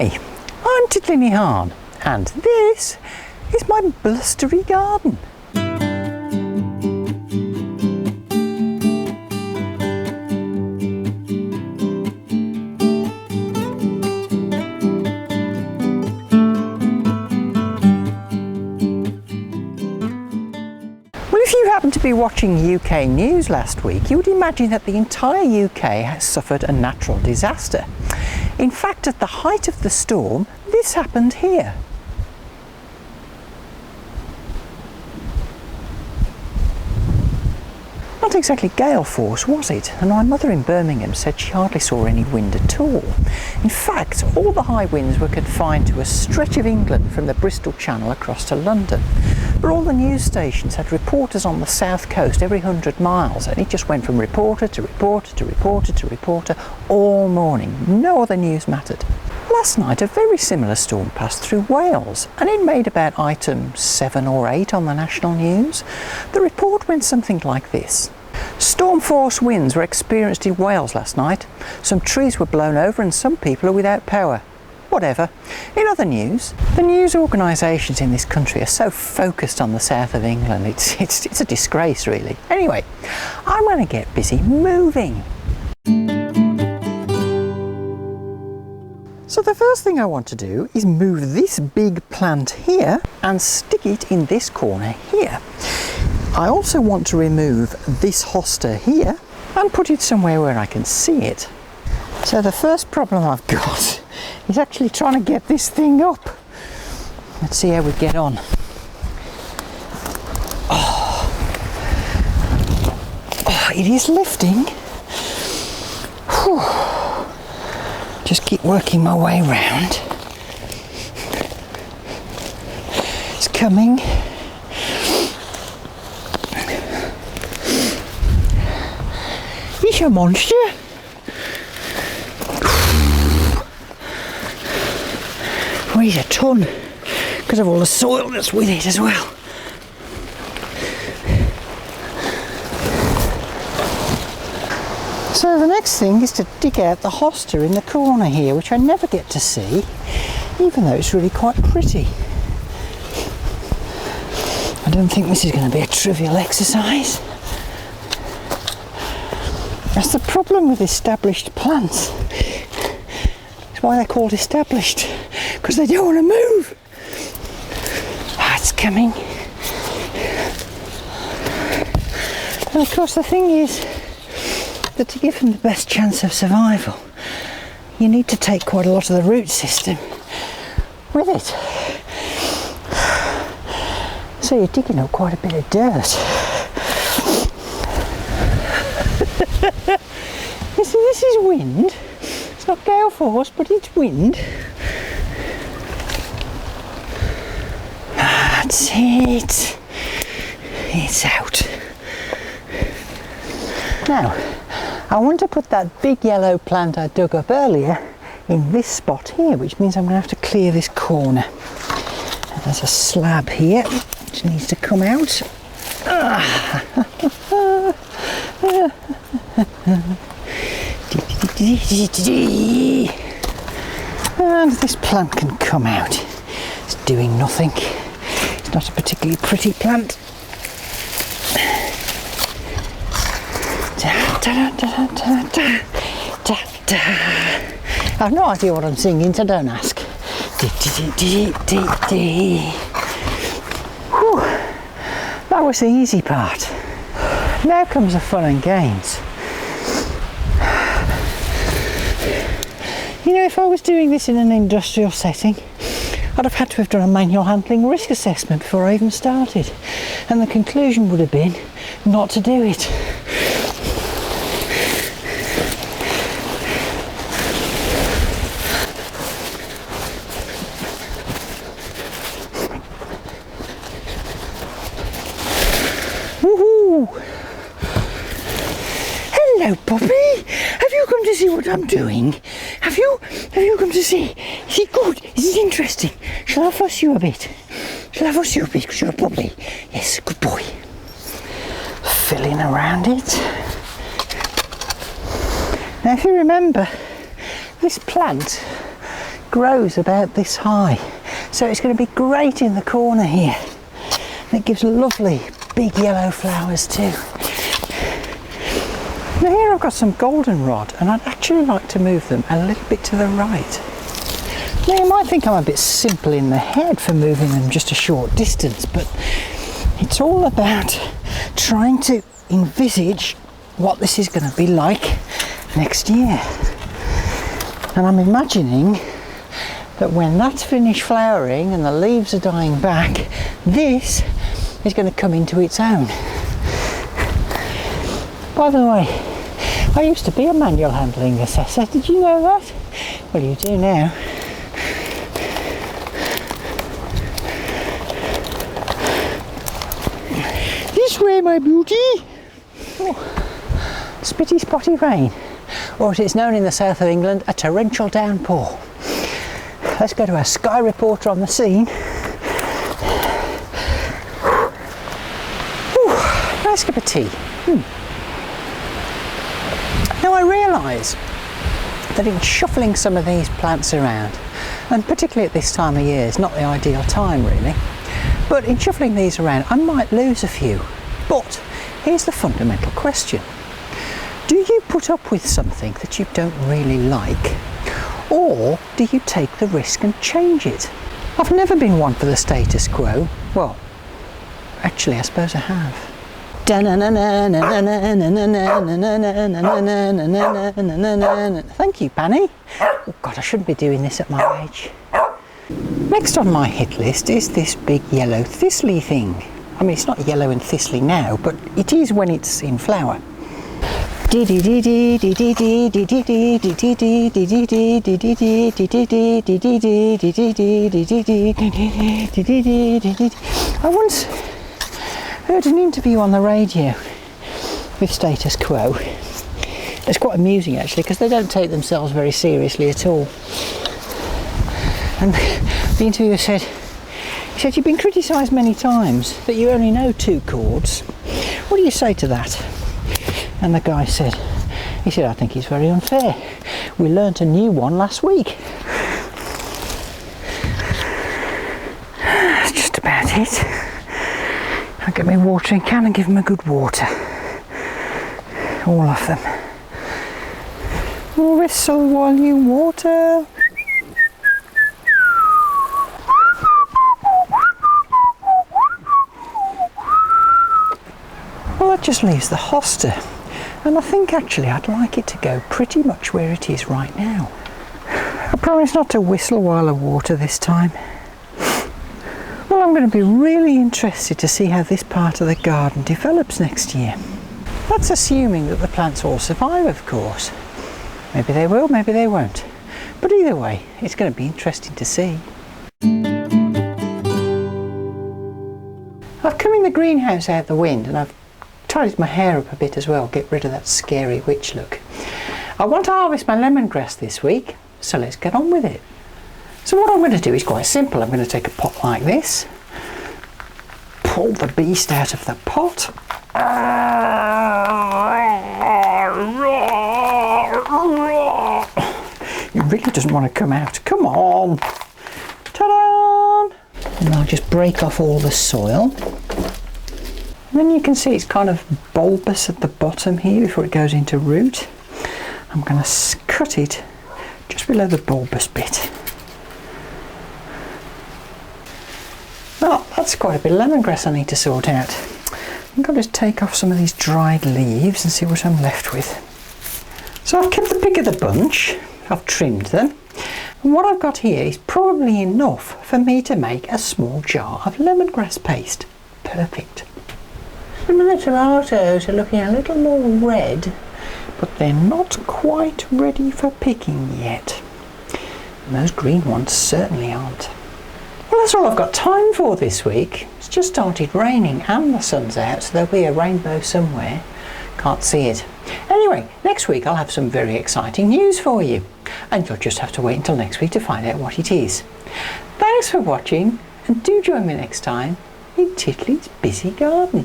Hi, I'm Titli and this is my blustery garden. If you happened to be watching UK news last week, you would imagine that the entire UK has suffered a natural disaster. In fact, at the height of the storm, this happened here. Not exactly gale force, was it? And my mother in Birmingham said she hardly saw any wind at all. In fact, all the high winds were confined to a stretch of England from the Bristol Channel across to London. But all the news stations had reporters on the south coast every 100 miles, and it just went from reporter to reporter to reporter to reporter all morning. No other news mattered. Last night a very similar storm passed through Wales, and it made about item 7 or 8 on the national news. The report went something like this. Storm force winds were experienced in Wales last night. Some trees were blown over and some people are without power. Whatever. In other news, the news organisations in this country are so focused on the south of England, it's a disgrace really. Anyway, I'm going to get busy moving. So the first thing I want to do is move this big plant here and stick it in this corner here. I also want to remove this hosta here and put it somewhere where I can see it. So the first problem I've got is actually trying to get this thing up. Let's see how we get on. Oh, it is lifting. Whew. Just keep working my way round. It's coming. It's a monster. Weighs a ton because of all the soil that's with it as well. So the next thing is to dig out the hosta in the corner here, which I never get to see, even though it's really quite pretty. I don't think this is going to be a trivial exercise. That's the problem with established plants. That's why they're called established, because they don't want to move. It's coming. And of course the thing is that to give them the best chance of survival, you need to take quite a lot of the root system with it. So you're digging up quite a bit of dirt. You see, this is wind. It's not gale force, but it's wind. That's it. It's out. Now, I want to put that big yellow plant I dug up earlier in this spot here, which means I'm going to have to clear this corner. And there's a slab here which needs to come out. And this plant can come out. It's doing nothing. It's not a particularly pretty plant. I've no idea what I'm singing, so don't ask. Whew. That was the easy part. Now comes the fun and games. You know, if I was doing this in an industrial setting, I'd have had to have done a manual handling risk assessment before I even started, and the conclusion would have been not to do it. Woohoo! Hello, Poppy. Have you come to see what I'm doing? Have you come to see? Is it good? Is it interesting? Shall I fuss you a bit? Shall I fuss you a bit because you're a puppy? Yes, good boy. Filling around it. Now if you remember, this plant grows about this high, so it's going to be great in the corner here, and it gives lovely big yellow flowers too. Now here I've got some goldenrod, and I'd actually like to move them a little bit to the right. Now you might think I'm a bit simple in the head for moving them just a short distance, but it's all about trying to envisage what this is going to be like next year. And I'm imagining that when that's finished flowering and the leaves are dying back, this is going to come into its own. By the way, I used to be a manual handling assessor. Did you know that? Well, you do now. This way, my beauty. Oh, spitty spotty rain, or as it's known in the south of England, a torrential downpour. Let's go to our sky reporter on the scene. Ooh, nice cup of tea. Now I realise that in shuffling some of these plants around, and particularly at this time of year, it's not the ideal time really, but in shuffling these around I might lose a few. But here's the fundamental question. Do you put up with something that you don't really like, or do you take the risk and change it? I've never been one for the status quo. Well, actually I suppose I have. Thank you, Panny. Oh God, I shouldn't be doing this at my age. Next on my hit list is this big yellow thistly thing. I mean, it's not yellow and thistly now, but it is when it's in flower. I once heard an interview on the radio with Status Quo. It's quite amusing actually, because they don't take themselves very seriously at all. And the interviewer said, you've been criticised many times that you only know 2 chords. What do you say to that? And the guy said, I think it's very unfair. We learnt a new one last week. That's just about it. I'll get my watering can and give them a good water. All of them. Whistle while you water. Well, that just leaves the hosta. And I think actually I'd like it to go pretty much where it is right now. I promise not to whistle while I water this time. Well, I'm going to be really interested to see how this part of the garden develops next year. That's assuming that the plants all survive, of course. Maybe they will, maybe they won't. But either way, it's going to be interesting to see. I've come in the greenhouse out the wind, and I've tidied my hair up a bit as well, get rid of that scary witch look. I want to harvest my lemongrass this week, so let's get on with it. So what I'm going to do is quite simple. I'm going to take a pot like this, pull the beast out of the pot. It really doesn't want to come out. Come on! Ta-da! And I'll just break off all the soil. And then you can see it's kind of bulbous at the bottom here before it goes into root. I'm going to cut it just below the bulbous bit. Well, that's quite a bit of lemongrass I need to sort out. I'm going to just take off some of these dried leaves and see what I'm left with. So I've kept the pick of the bunch, I've trimmed them, and what I've got here is probably enough for me to make a small jar of lemongrass paste. Perfect. Some of the tomatoes are looking a little more red, but they're not quite ready for picking yet. And those green ones certainly aren't. Well, that's all I've got time for this week. It's just started raining and the sun's out, so there'll be a rainbow somewhere. Can't see it. Anyway, next week I'll have some very exciting news for you, and you'll just have to wait until next week to find out what it is. Thanks for watching, and do join me next time in Titli's Busy Garden.